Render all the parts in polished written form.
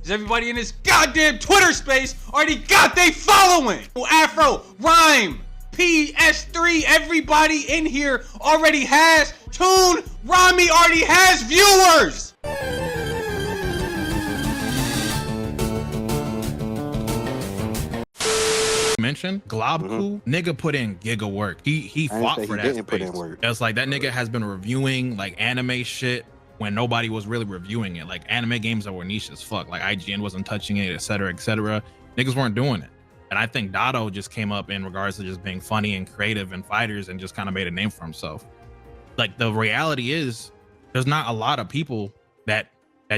is everybody in this goddamn Twitter space already got they following. Afro, Rhyme, PS3, everybody in here already has Tune. Rami already has viewers. Mention Globku, nigga put in giga work. He fought for that space. It's like that nigga has been reviewing like anime shit when nobody was really reviewing it. Like anime games that were niche as fuck, like IGN wasn't touching it, etc., etc. Niggas weren't doing it. And I think Dado just came up in regards to just being funny and creative and fighters and just kind of made a name for himself. Like the reality is there's not a lot of people that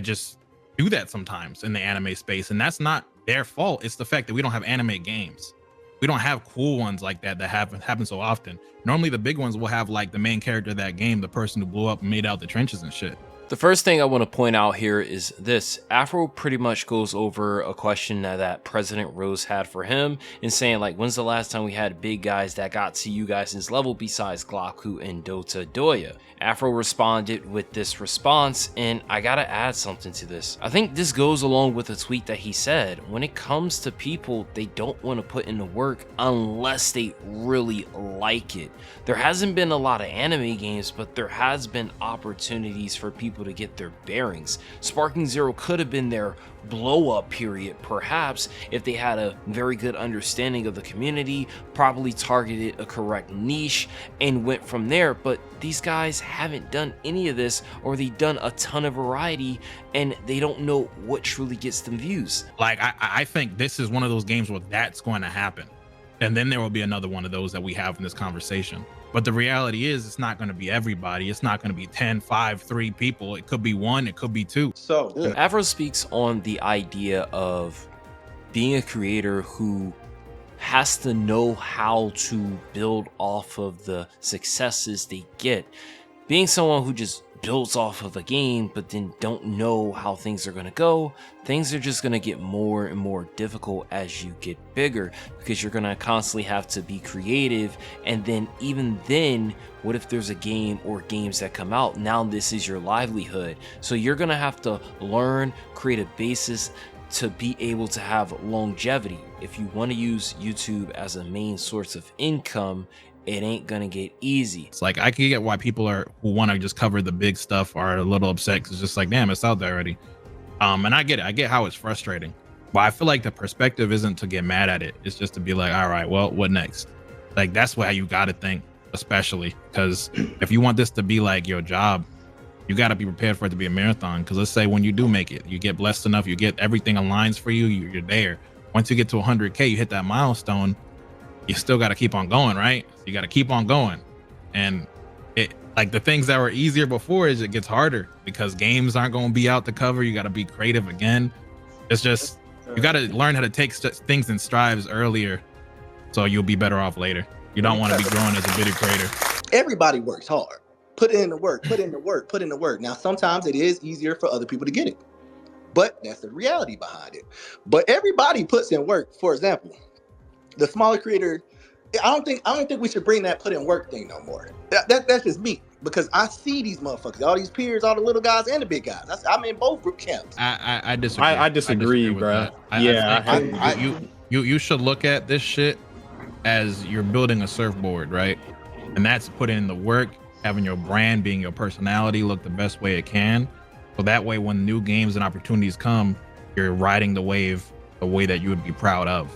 just do that sometimes in the anime space, and that's not their fault. It's the fact that we don't have anime games. We don't have cool ones like that happen so often. Normally the big ones will have like the main character of that game, the person who blew up and made out the trenches and shit. The first thing I want to point out here is this. Afro pretty much goes over a question that President Rose had for him and saying like, when's the last time we had big guys that got to you guys' level besides Globku and Dota Doya? Afro responded with this response, and I gotta add something to this. I think this goes along with a tweet that he said. When it comes to people, they don't want to put in the work unless they really like it. There hasn't been a lot of anime games, but there has been opportunities for people to get their bearings. Sparking Zero could have been their blow up period, perhaps, if they had a very good understanding of the community, probably targeted a correct niche and went from there. But these guys haven't done any of this, or they've done a ton of variety and they don't know what truly gets them views. Like I think this is one of those games where that's going to happen, and then there will be another one of those that we have in this conversation. But the reality is it's not going to be everybody. It's not going to be 10, 5, 3 people. It could be 1, it could be 2. So Afro speaks on the idea of being a creator who has to know how to build off of the successes they get. Being someone who just builds off of a game but then don't know how things are going to go, things are just going to get more and more difficult as you get bigger, because you're going to constantly have to be creative. And then even then, what if there's a game or games that come out? Now this is your livelihood, so you're going to have to learn, create a basis to be able to have longevity. If you want to use YouTube as a main source of income, it ain't gonna get easy. It's like, I can get why people who want to just cover the big stuff are a little upset, because it's just like, damn, it's out there already. And I get it. I get how it's frustrating, but I feel like the perspective isn't to get mad at it. It's just to be like, all right, well, what next? Like, that's how you got to think, especially because if you want this to be like your job, you got to be prepared for it to be a marathon. Because let's say when you do make it, you get blessed enough, you get everything aligns for you, you're there. Once you get to 100K, you hit that milestone, you still got to keep on going, right? You got to keep on going. And it, like, the things that were easier before, is it gets harder because games aren't going to be out to cover. You got to be creative again. It's just, you got to learn how to take things in strides earlier, so you'll be better off later. You don't want to be growing as a video creator. Everybody works hard. Put in the work, put in the work, put in the work. Now, sometimes it is easier for other people to get it, but that's the reality behind it. But everybody puts in work. For example, the smaller creator, I don't think we should bring that put in work thing no more. That's just me, because I see these motherfuckers, all these peers, all the little guys and the big guys. I'm in both group camps. I disagree. I disagree, bro. You should look at this shit as you're building a surfboard, right? And that's putting in the work, having your brand, being your personality, look the best way it can. So that way, when new games and opportunities come, you're riding the wave the way that you would be proud of.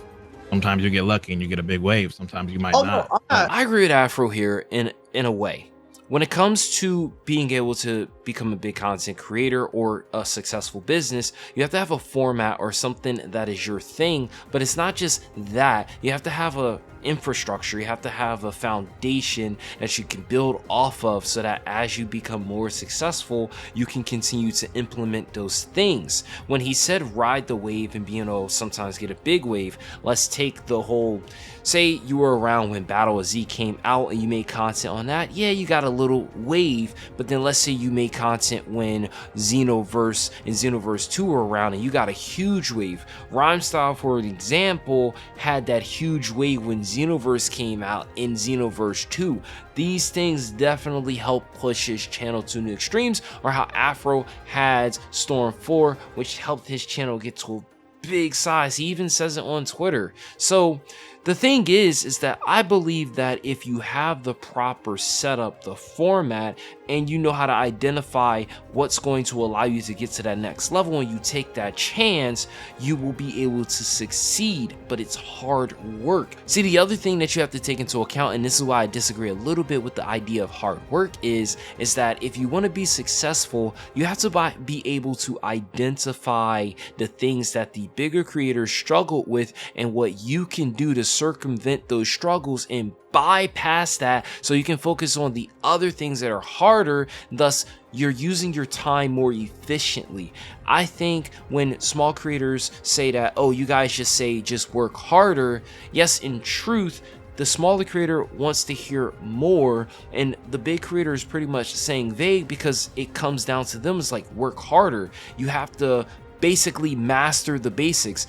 Sometimes you get lucky and you get a big wave. Sometimes you might not. No, I agree with Afro here in a way. When it comes to being able to become a big content creator or a successful business, you have to have a format or something that is your thing. But it's not just that. You have to have a infrastructure. You have to have a foundation that you can build off of, so that as you become more successful, you can continue to implement those things. When he said ride the wave and being able to sometimes get a big wave, let's take the whole, say you were around when Battle of Z came out and you made content on that. Yeah, you got a little wave, but then let's say you made content when Xenoverse and Xenoverse 2 were around and you got a huge wave. Rhymestyle, for example, had that huge wave when Xenoverse came out in Xenoverse 2. These things definitely helped push his channel to new extremes, or how Afro had Storm 4, which helped his channel get to a big size. He even says it on Twitter. So the thing is that I believe that if you have the proper setup, the format, and you know how to identify what's going to allow you to get to that next level, and you take that chance, you will be able to succeed. But it's hard work. See, the other thing that you have to take into account, and this is why I disagree a little bit with the idea of hard work, is that if you want to be successful, you have to be able to identify the things that the bigger creators struggled with and what you can do to circumvent those struggles and bypass that, so you can focus on the other things that are harder. Thus, you're using your time more efficiently. I think when small creators say that, oh, you guys just work harder, yes, in truth, the smaller creator wants to hear more, and the big creator is pretty much saying vague, because it comes down to them. It's like, work harder. You have to basically master the basics.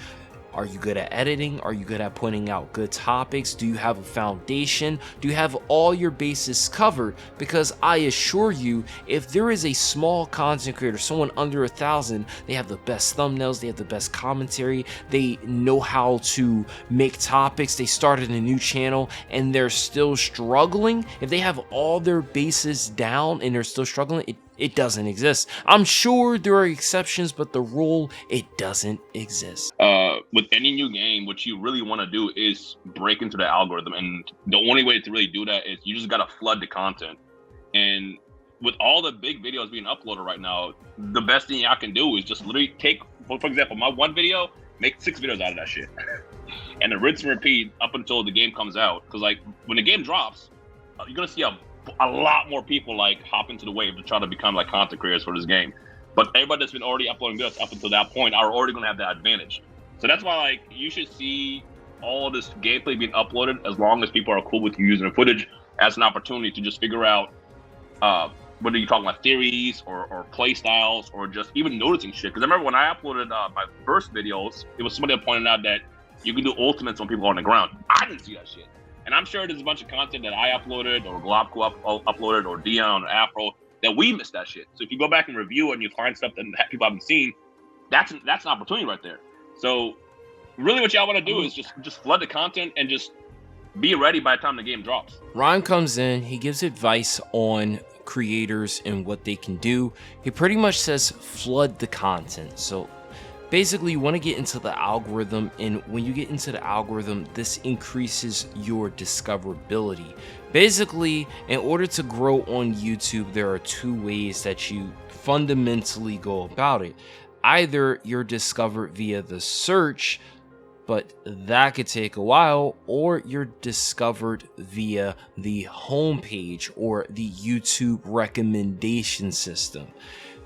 Are you good at editing? Are you good at pointing out good topics? Do you have a foundation? Do you have all your bases covered? Because I assure you, if there is a small content creator, someone under 1,000, they have the best thumbnails, they have the best commentary, they know how to make topics, they started a new channel and they're still struggling. If they have all their bases down and they're still struggling, it doesn't exist. I'm sure there are exceptions, but the rule, it doesn't exist. With any new game, what you really want to do is break into the algorithm, and the only way to really do that is you just got to flood the content. And with all the big videos being uploaded right now, the best thing I can do is just literally take, for example, my one video, make 6 videos out of that shit, and then rinse and repeat up until the game comes out. Because like when the game drops, you're gonna see a lot more people like hop into the wave to try to become like content creators for this game. But everybody that's been already uploading videos up until that point are already gonna have that advantage. So that's why like you should see all this gameplay being uploaded, as long as people are cool with you using the footage as an opportunity to just figure out whether you're talking about theories or play styles or just even noticing shit. Because I remember when I uploaded my first videos, it was somebody that pointed out that you can do ultimates when people are on the ground. I didn't see that shit. And I'm sure there's a bunch of content that I uploaded, or Globco uploaded, or Dion or Afro, that we missed that shit. So if you go back and review and you find stuff that people haven't seen, that's an opportunity right there. So really what y'all want to do is just flood the content and just be ready by the time the game drops. Rhyme comes in, he gives advice on creators and what they can do. He pretty much says flood the content. So basically, you want to get into the algorithm, and when you get into the algorithm, this increases your discoverability. Basically, in order to grow on YouTube, there are 2 ways that you fundamentally go about it. Either you're discovered via the search, but that could take a while, or you're discovered via the homepage or the YouTube recommendation system.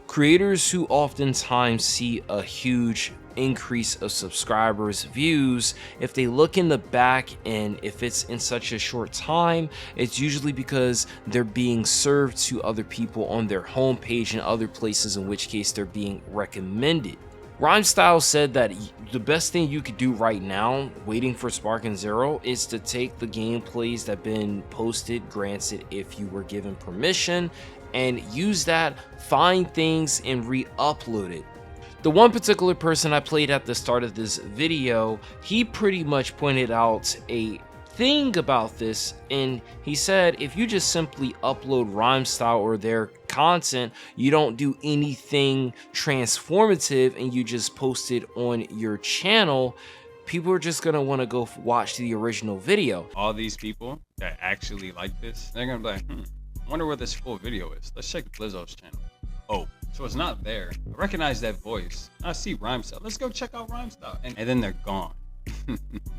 Creators who oftentimes see a huge increase of subscribers, views, if they look in the back and if it's in such a short time, it's usually because they're being served to other people on their homepage and other places, in which case they're being recommended. Rhymestyle said that the best thing you could do right now, waiting for Spark and Zero, is to take the gameplays that have been posted, granted if you were given permission, and use that, find things, and re-upload it. The one particular person I played at the start of this video, he pretty much pointed out a thing about this, and he said if you just simply upload Rhymestyle or their content, you don't do anything transformative, and you just post it on your channel, people are just gonna want to go watch the original video. All these people that actually like this, they're gonna be like, I wonder where this full video is. Let's check Blizzo's channel. Oh, so it's not there. I recognize that voice. I see Rhymestyle. Let's go check out Rhymestyle. And then they're gone.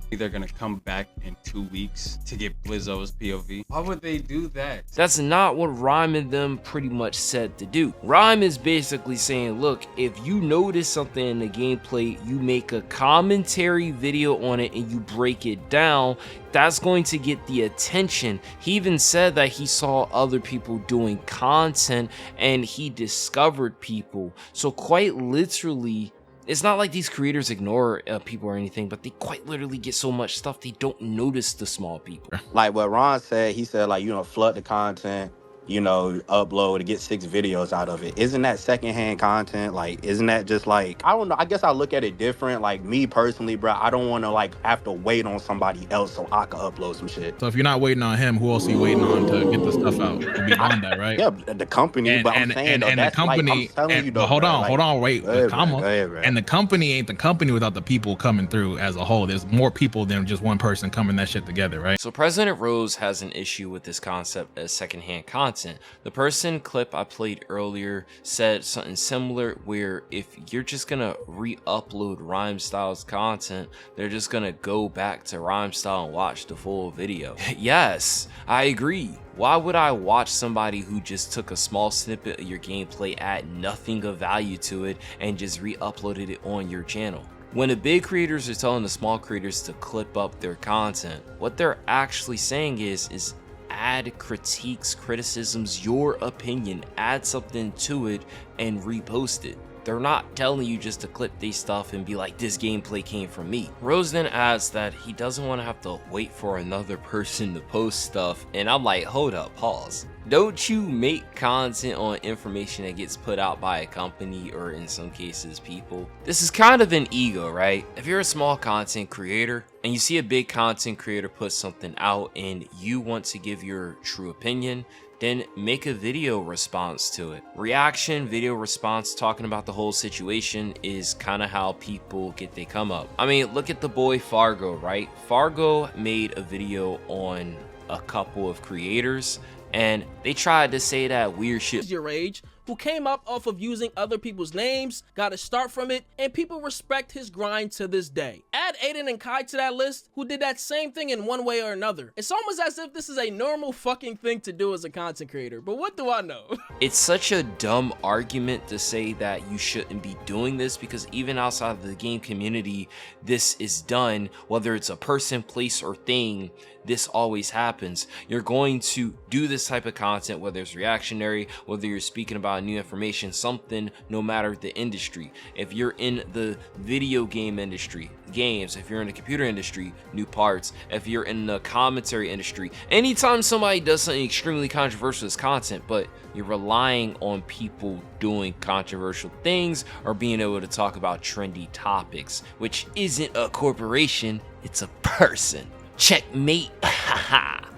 They're gonna come back in 2 weeks to get Blizzo's POV. Why would they do that? That's not what Rhyme and them pretty much said to do. Rhyme is basically saying, look, if you notice something in the gameplay, you make a commentary video on it and you break it down, that's going to get the attention. He even said that he saw other people doing content and he discovered people. So quite literally, It's not like these creators ignore people or anything, but they quite literally get so much stuff they don't notice the small people. Like what Ron said, he said, like, you know, flood the content, you know, upload to get 6 videos out of it. Isn't that secondhand content? Like, isn't that just like, I don't know, I guess I look at it different. Like me personally, bro, I don't want to like have to wait on somebody else so I can upload some shit. So if you're not waiting on him, who else are you waiting on to get the stuff out? It'd be Bondi, right? Yeah, the company, but I'm saying though, that's the company, like, I'm telling you though, hold bro, on, wait, comma. Bro. And the company ain't the company without the people coming through as a whole. There's more people than just one person coming that shit together, right? So President Rose has an issue with this concept as secondhand content. The person clip I played earlier said something similar, where if you're just gonna re-upload Rhymestyle's content, they're just gonna go back to Rhymestyle and watch the full video. Yes, I agree. Why would I watch somebody who just took a small snippet of your gameplay, add nothing of value to it, and just re-uploaded it on your channel? When the big creators are telling the small creators to clip up their content, what they're actually saying is add critiques, criticisms, your opinion, add something to it and repost it. They're not telling you just to clip these stuff and be like, this gameplay came from me. Rose then adds that he doesn't want to have to wait for another person to post stuff, and I'm like, hold up, pause. Don't you make content on information that gets put out by a company, or in some cases people? This is kind of an ego, right? If you're a small content creator and you see a big content creator put something out and you want to give your true opinion, then make a video response to it. Reaction, video response, talking about the whole situation is kind of how people get their come up. I mean, look at the boy Fargo, right? Fargo made a video on a couple of creators and they tried to say that weird shit. Your age, who came up off of using other people's names, got a start from it, and people respect his grind to this day. Add Aiden and Kai to that list, who did that same thing in one way or another. It's almost as if this is a normal fucking thing to do as a content creator, but what do I know? It's such a dumb argument to say that you shouldn't be doing this, because even outside of the game community, this is done. Whether it's a person, place, or thing, this always happens. You're going to do this type of content, whether it's reactionary, whether you're speaking about new information, something, no matter the industry. If you're in the video game industry, games, if you're in the computer industry, new parts, if you're in the commentary industry, anytime somebody does something extremely controversial as content, but you're relying on people doing controversial things or being able to talk about trendy topics, which isn't a corporation, it's a person. Checkmate.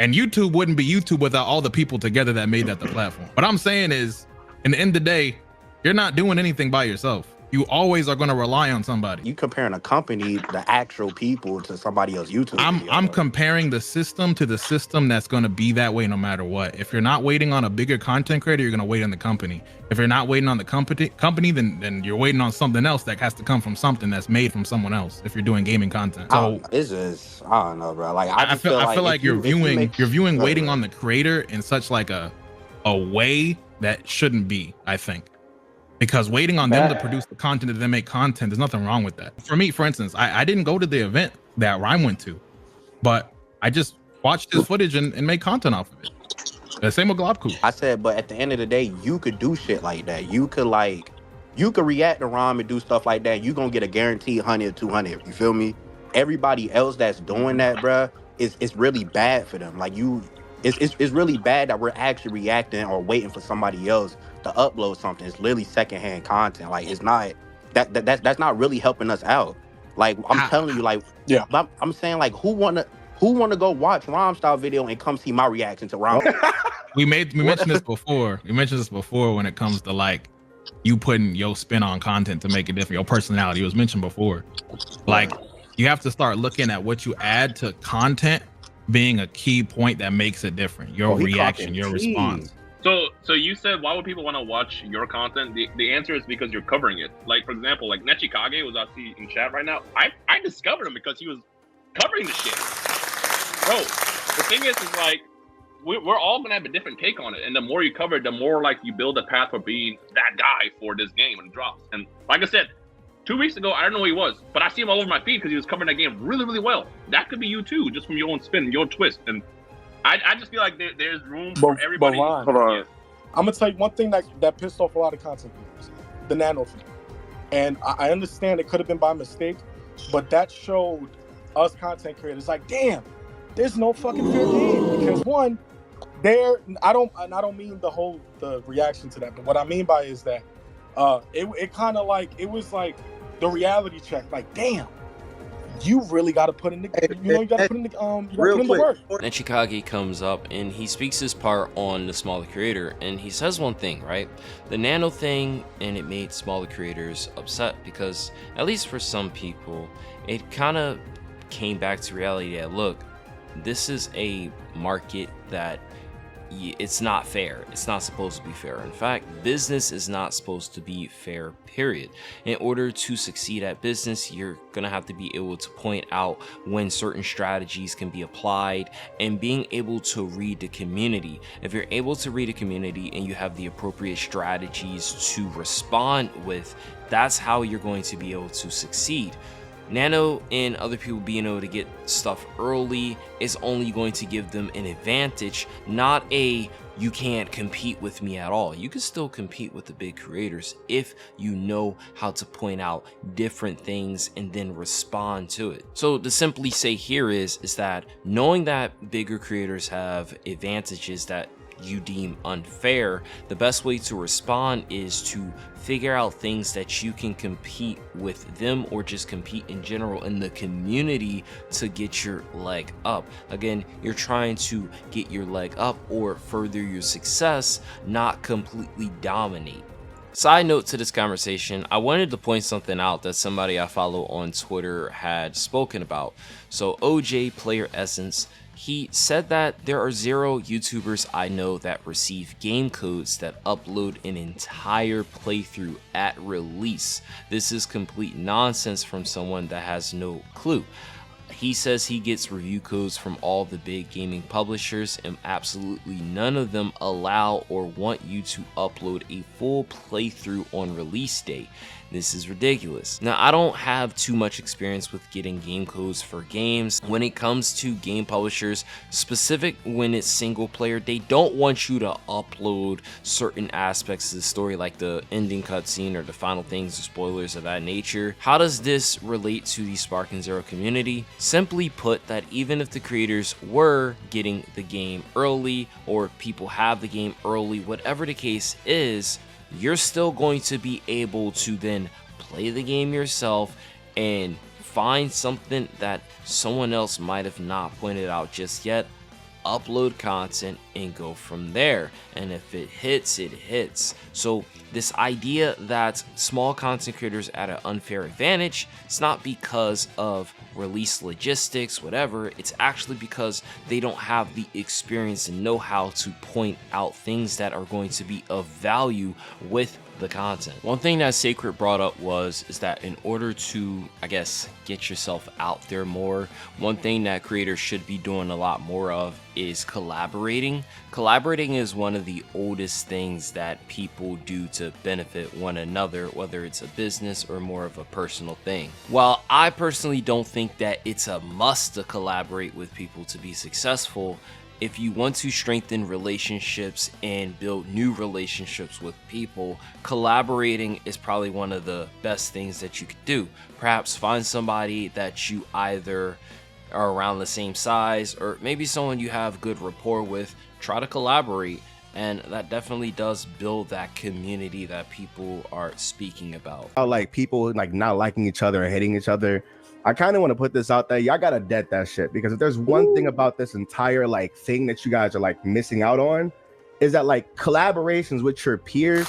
And YouTube wouldn't be YouTube without all the people together that made that the platform. What I'm saying is, in the end of the day, you're not doing anything by yourself. You always are going to rely on somebody. You comparing a company, the actual people, to somebody else YouTube video, I'm bro. comparing the system to the system that's going to be that way no matter what. If you're not waiting on a bigger content creator, you're going to wait on the company. If you're not waiting on the company, then you're waiting on something else that has to come from something that's made from someone else. If you're doing gaming content, so it's just, I don't know, bro. Like I feel like you're viewing waiting on the creator in such like a way that shouldn't be, I think. Because waiting on them to produce the content, that they make content, there's nothing wrong with that. For me, for instance, I didn't go to the event that Rhyme went to, but I just watched his footage and made content off of it. The same with Globku. I said, but at the end of the day, you could do shit like that. You could react to Rhyme and do stuff like that. You gonna get a guaranteed 100 or 200. You feel me? Everybody else that's doing that, bruh, it's really bad for them. Like it's really bad that we're actually reacting or waiting for somebody else to upload something. It's literally secondhand content. Like it's not that's not really helping us out. Like I'm telling you, like yeah, I'm saying, like who wanna go watch Rhymestyle video and come see my reaction to Rhyme? we mentioned this before. We mentioned this before when it comes to like you putting your spin on content to make it different. Your personality, it was mentioned before. Like you have to start looking at what you add to content being a key point that makes it different. Your reaction, your response. So you said, why would people want to watch your content? The answer is because you're covering it. Like, for example, like Nechikage was actually in chat right now. I discovered him because he was covering the shit. Bro, the thing is like, we're all going to have a different take on it. And the more you cover it, the more like you build a path for being that guy for this game when it drops. And like I said, 2 weeks ago, I don't know who he was, but I see him all over my feed because he was covering that game really, really well. That could be you too, just from your own spin, your twist. And I just feel like there's room for everybody. But Ron, I'm gonna tell you one thing that pissed off a lot of content creators: the nano thing. And I understand it could have been by mistake, but that showed us content creators like, damn, there's no fucking fair game. Because one, I don't mean the reaction to that, but what I mean by is that it kind of like, it was like the reality check, like, damn, you really got to put in the, you got to put in the, Real quick, work. Nechikage comes up and he speaks his part on the smaller creator, and he says one thing, right? The nano thing, and it made smaller creators upset because, at least for some people, it kind of came back to reality that, look, this is a market that it's not fair. It's not supposed to be fair. In fact, business is not supposed to be fair, period. In order to succeed at business, you're gonna have to be able to point out when certain strategies can be applied and being able to read the community. If you're able to read a community and you have the appropriate strategies to respond with, that's how you're going to be able to succeed. Nano and other people being able to get stuff early is only going to give them an advantage, not a you can't compete with me at all. You can still compete with the big creators if you know how to point out different things and then respond to it. So to simply say here is that knowing that bigger creators have advantages that you deem unfair, the best way to respond is to figure out things that you can compete with them or just compete in general in the community to get your leg up. Again, you're trying to get your leg up or further your success, not completely dominate. Side note to this conversation, I wanted to point something out that somebody I follow on Twitter had spoken about. So OJ Player Essence, he said that there are 0 YouTubers I know that receive game codes that upload an entire playthrough at release. This is complete nonsense from someone that has no clue. He says he gets review codes from all the big gaming publishers, and absolutely none of them allow or want you to upload a full playthrough on release day. This is ridiculous. Now, I don't have too much experience with getting game codes for games. When it comes to game publishers, specific when it's single player, they don't want you to upload certain aspects of the story like the ending cutscene or the final things or spoilers of that nature. How does this relate to the Sparking Zero community? Simply put, that even if the creators were getting the game early or people have the game early, whatever the case is, you're still going to be able to then play the game yourself and find something that someone else might have not pointed out just yet, upload content and go from there. And if it hits, it hits. So this idea that small content creators at an unfair advantage, it's not because of release logistics, whatever. It's actually because they don't have the experience and know-how to point out things that are going to be of value with the content. One thing that Sacred brought up is that in order to, I guess, get yourself out there more, one thing that creators should be doing a lot more of is collaborating. Collaborating is one of the oldest things that people do to benefit one another, whether it's a business or more of a personal thing. While I personally don't think that it's a must to collaborate with people to be successful, if you want to strengthen relationships and build new relationships with people, collaborating is probably one of the best things that you could do. Perhaps find somebody that you either are around the same size or maybe someone you have good rapport with. Try to collaborate, and that definitely does build that community that people are speaking about. Like people like not liking each other and hating each other. I kind of want to put this out there. Y'all gotta dead that shit, because if there's one thing about this entire like thing that you guys are like missing out on, is that like collaborations with your peers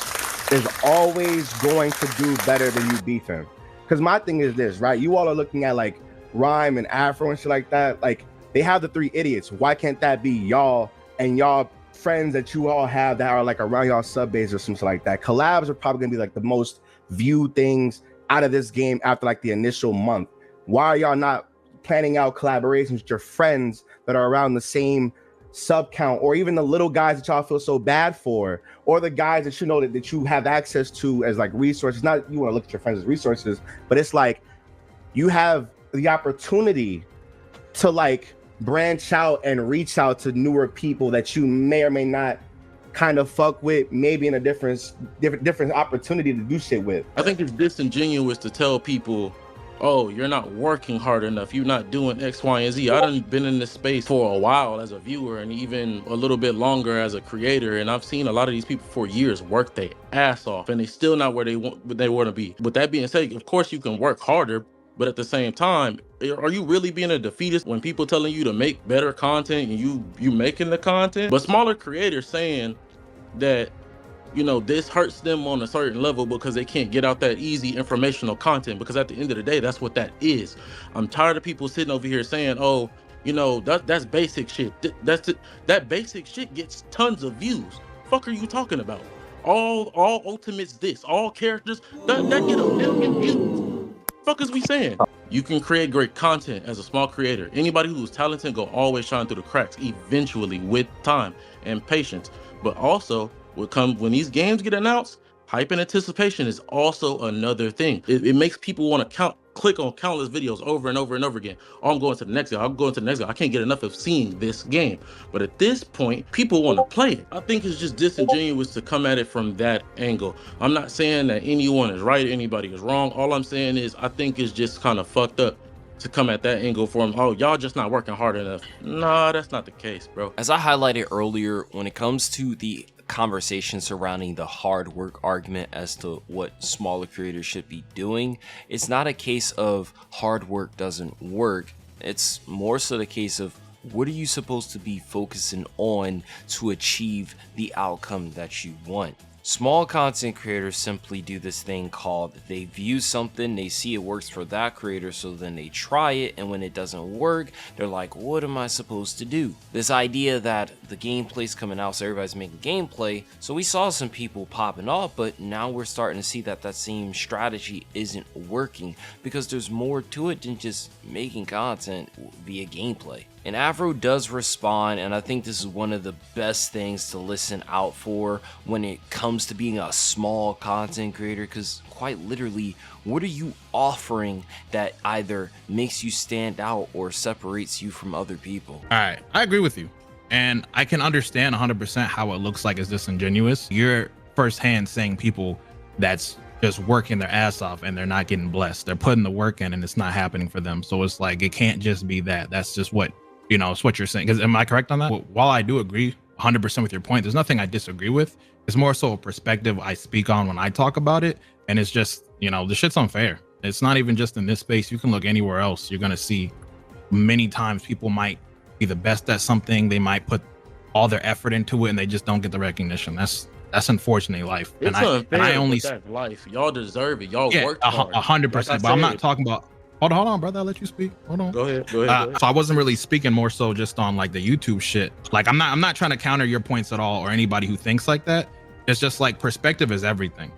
is always going to do better than you beefing. Because my thing is this, right? You all are looking at like Rhyme and Afro and shit like that. Like they have the 3 idiots. Why can't that be y'all and y'all friends that you all have that are like around y'all sub base or something like that? Collabs are probably gonna be like the most viewed things out of this game after like the initial month. Why are y'all not planning out collaborations with your friends that are around the same sub count, or even the little guys that y'all feel so bad for, or the guys that you know that you have access to as like resources? Not you want to look at your friends as resources, but it's like you have the opportunity to like branch out and reach out to newer people that you may or may not kind of fuck with, maybe in a different opportunity to do shit with. I think it's disingenuous to tell people, oh, you're not working hard enough, you're not doing X, Y, and Z. I done been in this space for a while as a viewer and even a little bit longer as a creator, and I've seen a lot of these people for years work their ass off, and they still not where they want to be. With that being said, of course you can work harder, but at the same time, are you really being a defeatist when people telling you to make better content and you making the content? But smaller creators saying that, you know, this hurts them on a certain level because they can't get out that easy informational content, because at the end of the day, that's what that is. I'm tired of people sitting over here saying, oh, you know, that's basic shit. That basic shit gets tons of views. Fuck are you talking about? All ultimates this, all characters, that get 1 million views. Fuck is we saying? You can create great content as a small creator. Anybody who's talented go always shine through the cracks eventually with time and patience. But also, when these games get announced, hype and anticipation is also another thing. It makes people want to click on countless videos over and over and over again. Oh, I'm going to the next guy. I'm going to the next guy. I can't get enough of seeing this game. But at this point, people want to play it. I think it's just disingenuous to come at it from that angle. I'm not saying that anyone is right, anybody is wrong. All I'm saying is I think it's just kind of fucked up to come at that angle from, oh, y'all just not working hard enough. Nah, that's not the case, bro. As I highlighted earlier, when it comes to the conversation surrounding the hard work argument as to what smaller creators should be doing, it's not a case of hard work doesn't work. It's more so the case of what are you supposed to be focusing on to achieve the outcome that you want. Small content creators simply do this thing called they view something, they see it works for that creator, so then they try it, and when it doesn't work, they're like, what am I supposed to do? This idea that the gameplay's coming out, so everybody's making gameplay, so we saw some people popping off, but now we're starting to see that that same strategy isn't working because there's more to it than just making content via gameplay. And Afro does respond, and I think this is one of the best things to listen out for when it comes to being a small content creator, because quite literally, what are you offering that either makes you stand out or separates you from other people? All right, I agree with you. And I can understand 100% how it looks like it's disingenuous. You're firsthand saying people that's just working their ass off and they're not getting blessed. They're putting the work in and it's not happening for them. So it's like, it can't just be that. That's just what, you know, it's what you're saying. Because am I correct on that? While I do agree 100% with your point, there's nothing I disagree with. It's more so a perspective I speak on when I talk about it. And it's just, you know, the shit's unfair. It's not even just in this space. You can look anywhere else. You're going to see many times people might be the best at something. They might put all their effort into it and they just don't get the recognition. That's unfortunately life. It's unfair, and I only, that's life. Y'all deserve it. Y'all worked hard. 100%. But I'm not talking about, hold on, brother. I'll let you speak. Hold on. Go ahead. So I wasn't really speaking more so just on like the YouTube shit. Like I'm not trying to counter your points at all or anybody who thinks like that. It's just like perspective is everything.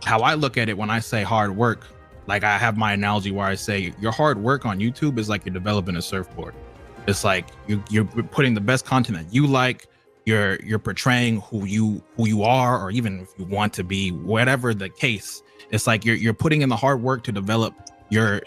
How I look at it when I say hard work, like I have my analogy where I say your hard work on YouTube is like you're developing a surfboard. It's like you're putting the best content that you like. You're portraying who you are, or even if you want to be, whatever the case. It's like you're putting in the hard work to develop your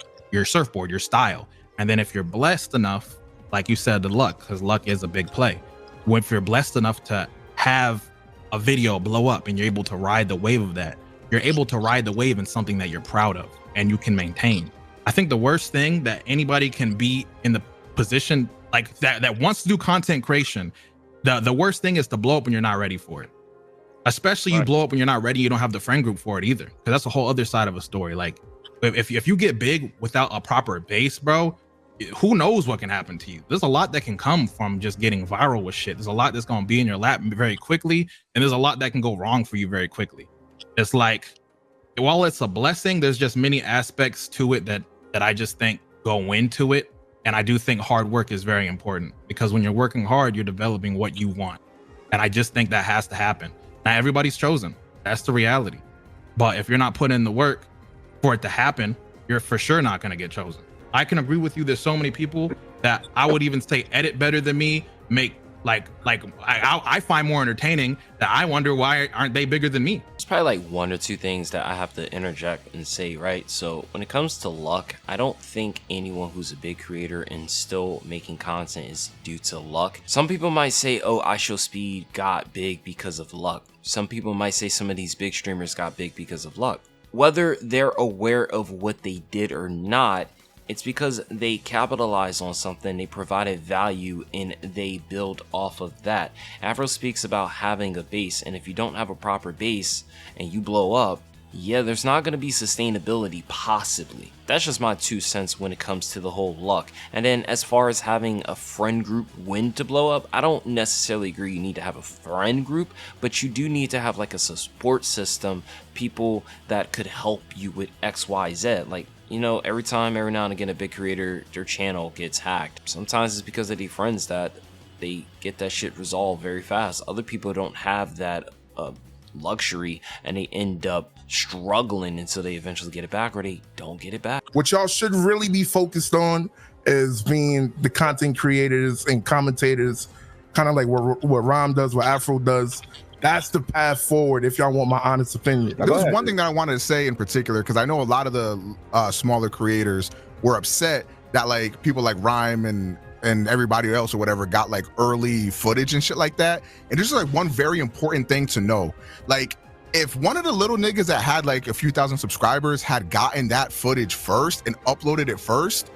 surfboard, your style. And then if you're blessed enough, like you said, the luck, because luck is a big play. If you're blessed enough to have a video blow up and you're able to ride the wave of that, you're able to ride the wave in something that you're proud of and you can maintain. I think the worst thing that anybody can be in the position like that wants to do content creation, the worst thing is to blow up when you're not ready for it. Especially you blow up when you're not ready, you don't have the friend group for it either. Because that's a whole other side of a story. Like if you get big without a proper base, bro, who knows what can happen to you. There's a lot that can come from just getting viral with shit. There's a lot that's gonna be in your lap very quickly, and there's a lot that can go wrong for you very quickly. It's like, while it's a blessing, there's just many aspects to it that I just think go into it. And I do think hard work is very important, because when you're working hard, you're developing what you want. And I just think that has to happen. Not everybody's chosen. That's the reality. But if you're not putting in the work for it to happen, you're for sure not going to get chosen. I can agree with you. There's so many people that I would even say edit better than me, make I find more entertaining that I wonder why aren't they bigger than me. There's probably like one or two things that I have to interject and say, right? So when it comes to luck, I don't think anyone who's a big creator and still making content is due to luck. Some people might say, oh, IShowSpeed got big because of luck. Some people might say some of these big streamers got big because of luck. Whether they're aware of what they did or not, it's because they capitalized on something, they provided value, and they build off of that. Afro speaks about having a base, and if you don't have a proper base and you blow up, yeah, there's not going to be sustainability, possibly. That's just my 2 cents when it comes to the whole luck. And then as far as having a friend group when to blow up, I don't necessarily agree you need to have a friend group, but you do need to have like a support system, people that could help you with XYZ. Like, you know, every now and again a big creator, their channel gets hacked. Sometimes it's because of their friends that they get that shit resolved very fast. Other people don't have that luxury, and they end up struggling until they eventually get it back, or they don't get it back. What y'all should really be focused on is being the content creators and commentators, kind of like what Rhyme does, what Afro does. That's the path forward, if y'all want my honest opinion. There was one thing that I wanted to say in particular, because I know a lot of the smaller creators were upset that like people like Rhyme and everybody else or whatever got like early footage and shit like that. And there's like one very important thing to know. Like, if one of the little niggas that had like a few thousand subscribers had gotten that footage first and uploaded it first,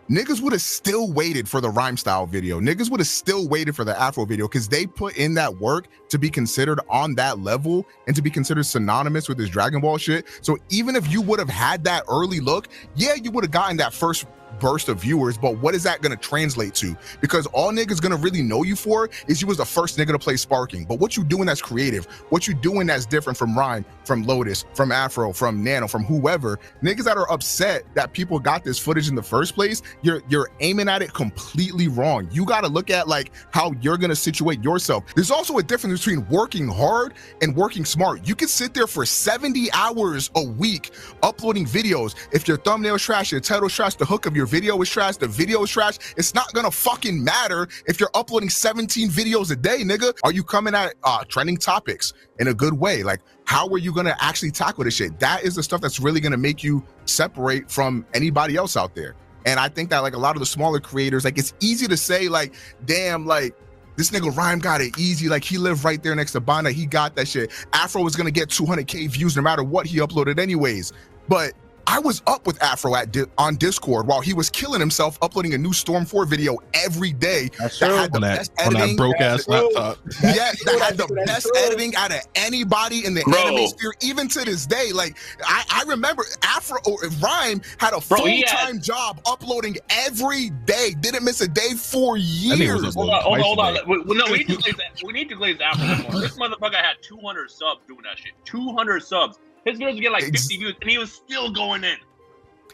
niggas would have still waited for the Rhymestyle video. Niggas would have still waited for the Afro video, because they put in that work to be considered on that level and to be considered synonymous with this Dragon Ball shit. So even if you would have had that early look, yeah, you would have gotten that first burst of viewers, but what is that going to translate to? Because all niggas going to really know you for is you was the first nigga to play Sparking. But what you doing that's creative, what you doing that's different from Rhyme, from Lotus, from Afro, from Nano, from whoever, niggas that are upset that people got this footage in the first place, you're aiming at it completely wrong. You got to look at like how you're going to situate yourself. There's also a difference between working hard and working smart. You can sit there for 70 hours a week uploading videos. If your thumbnail's trash, your title's trash, the hook of your video is trash, the video is trash, it's not gonna fucking matter if you're uploading 17 videos a day, nigga. Are you coming at trending topics in a good way? Like, how are you gonna actually tackle this shit? That is the stuff that's really gonna make you separate from anybody else out there. And I think that like a lot of the smaller creators, like it's easy to say like, damn, like this nigga Rhyme got it easy. Like he lived right there next to Banda. He got that shit. Afro was gonna get 200K views no matter what he uploaded anyways. But I was up with Afro on Discord while he was killing himself uploading a new Storm 4 video every day. That's that true. had the best editing. On that broke ass laptop. Yeah, that had the best editing out of anybody in the anime sphere, even to this day. Like I remember Afro or Rhyme had a full-time job uploading every day, didn't miss a day for years. Hold on. No, we need to glaze Afro. This motherfucker had 200 subs doing that shit. 200 subs. His videos would get like 50 views, and he was still going in.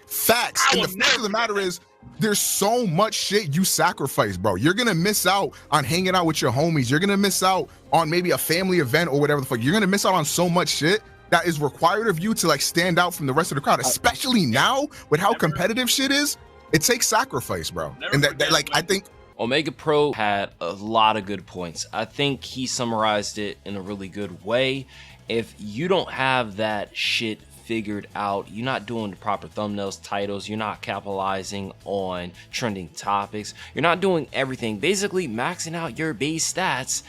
Facts. And the fact of the matter is, there's so much shit you sacrifice, bro. You're gonna miss out on hanging out with your homies. You're gonna miss out on maybe a family event or whatever the fuck. You're gonna miss out on so much shit that is required of you to like stand out from the rest of the crowd, especially now with how competitive shit is. It takes sacrifice, bro. And that like, I think Omegapro had a lot of good points. I think he summarized it in a really good way. If you don't have that shit figured out, you're not doing the proper thumbnails, titles, you're not capitalizing on trending topics, you're not doing everything, basically maxing out your base stats,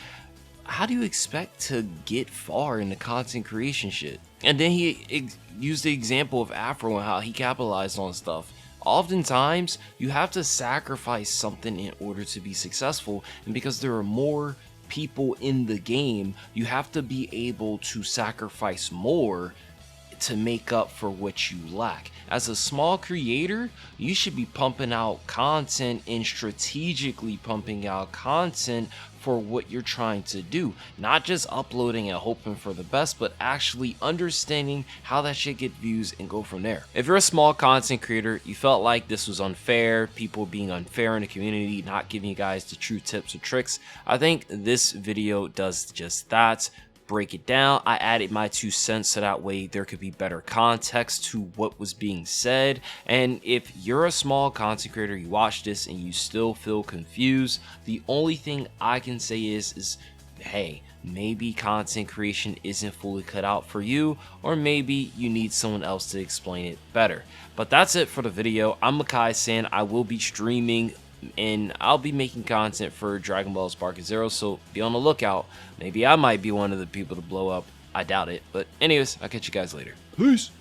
how do you expect to get far in the content creation shit? And then he used the example of Afro and how he capitalized on stuff. Oftentimes, you have to sacrifice something in order to be successful, and because there are more people in the game, you have to be able to sacrifice more to make up for what you lack. As a small creator, you should be pumping out content and strategically pumping out content for what you're trying to do, not just uploading and hoping for the best, but actually understanding how that shit get views and go from there. If you're a small content creator, you felt like this was unfair, people being unfair in the community, not giving you guys the true tips or tricks, I think this video does just that. break it down. I added my 2 cents so that way there could be better context to what was being said. And if you're a small content creator, you watch this and you still feel confused, the only thing I can say is hey, maybe content creation isn't fully cut out for you, or maybe you need someone else to explain it better. But that's it for the video. I'm Makai-san. I will be streaming and I'll be making content for Dragon Ball Spark Zero, so be on the lookout. Maybe I might be one of the people to blow up. I doubt it. But anyways, I'll catch you guys later. Peace.